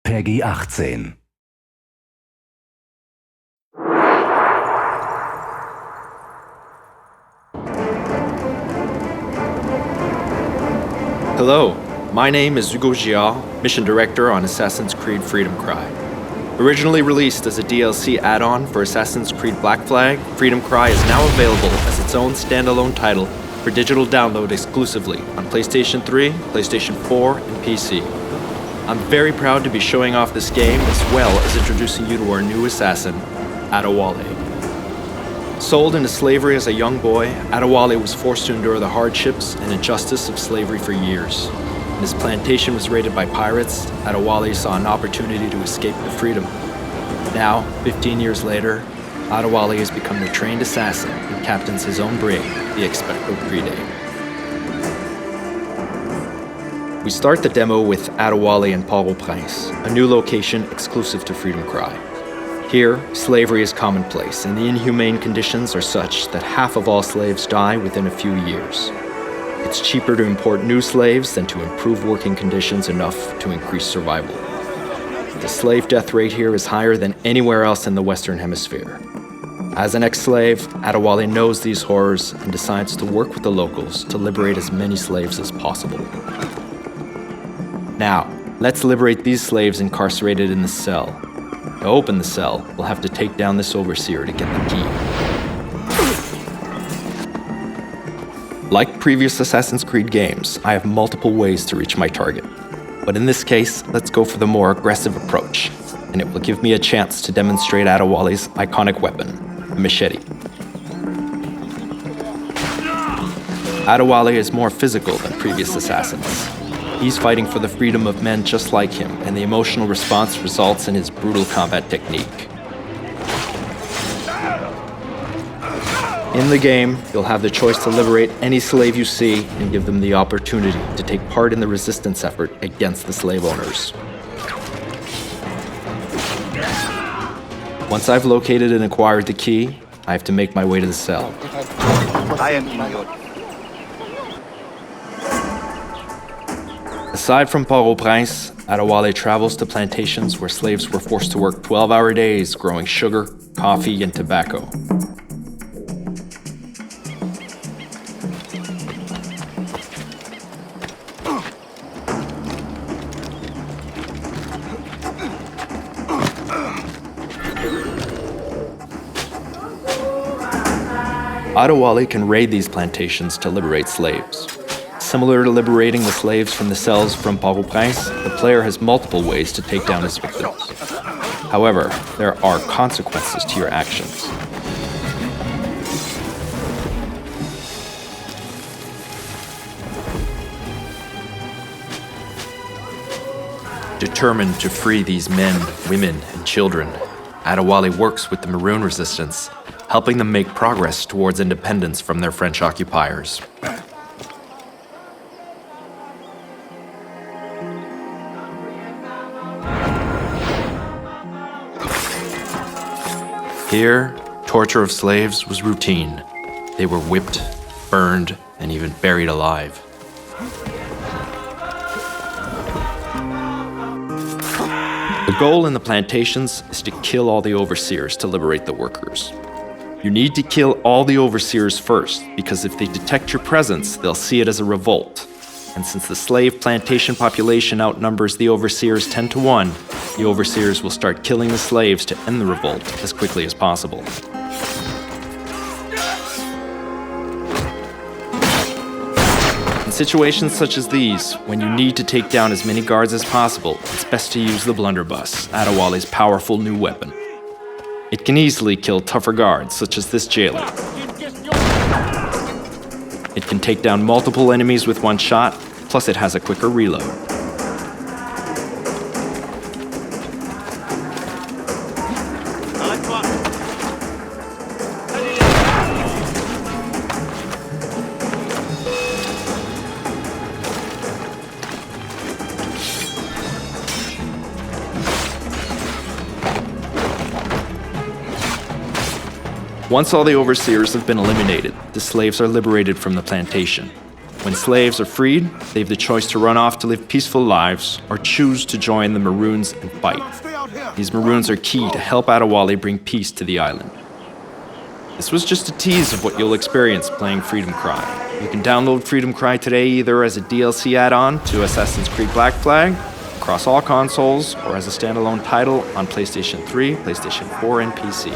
Peggy 18. Hello, my name is Hugo Giard, Mission Director on Assassin's Creed Freedom Cry. Originally released as a DLC add-on for Assassin's Creed Black Flag, Freedom Cry is now available as its own standalone title for digital download exclusively on PlayStation 3, PlayStation 4, and PC. I'm very proud to be showing off this game as well as introducing you to our new assassin, Adewale. Sold into slavery as a young boy, Adewale was forced to endure the hardships and injustice of slavery for years. When his plantation was raided by pirates, Adewale saw an opportunity to escape to freedom. Now, 15 years later, Adewale has become the trained assassin and captains his own brig, the Expecto Crede. We start the demo with Adewale and Port-au-Prince, a new location exclusive to Freedom Cry. Here, slavery is commonplace, and the inhumane conditions are such that half of all slaves die within a few years. It's cheaper to import new slaves than to improve working conditions enough to increase survival. The slave death rate here is higher than anywhere else in the Western Hemisphere. As an ex-slave, Adewale knows these horrors and decides to work with the locals to liberate as many slaves as possible. Now, let's liberate these slaves incarcerated in the cell. To open the cell, we'll have to take down this overseer to get the key. Like previous Assassin's Creed games, I have multiple ways to reach my target. But in this case, let's go for the more aggressive approach, and it will give me a chance to demonstrate Adewale's iconic weapon, the machete. Adewale is more physical than previous assassins. He's fighting for the freedom of men just like him, and the emotional response results in his brutal combat technique. In the game, you'll have the choice to liberate any slave you see and give them the opportunity to take part in the resistance effort against the slave owners. Once I've located and acquired the key, I have to make my way to the cell. Aside from Port-au-Prince, Adewale travels to plantations where slaves were forced to work 12-hour days growing sugar, coffee, and tobacco. Adewale can raid these plantations to liberate slaves. Similar to liberating the slaves from the cells from Port-au-Prince, the player has multiple ways to take down his victims. However, there are consequences to your actions. Determined to free these men, women, and children, Adewale works with the Maroon Resistance, helping them make progress towards independence from their French occupiers. Here, torture of slaves was routine. They were whipped, burned, and even buried alive. The goal in the plantations is to kill all the overseers to liberate the workers. You need to kill all the overseers first, because if they detect your presence, they'll see it as a revolt. And since the slave plantation population outnumbers the overseers 10 to 1, the overseers will start killing the slaves to end the revolt as quickly as possible. In situations such as these, when you need to take down as many guards as possible, it's best to use the blunderbuss, Adewale's powerful new weapon. It can easily kill tougher guards, such as this jailer. It can take down multiple enemies with one shot, plus it has a quicker reload. Once all the overseers have been eliminated, the slaves are liberated from the plantation. When slaves are freed, they have the choice to run off to live peaceful lives or choose to join the Maroons and fight. These Maroons are key to help Adewale bring peace to the island. This was just a tease of what you'll experience playing Freedom Cry. You can download Freedom Cry today either as a DLC add-on to Assassin's Creed Black Flag, across all consoles, or as a standalone title on PlayStation 3, PlayStation 4, and PC.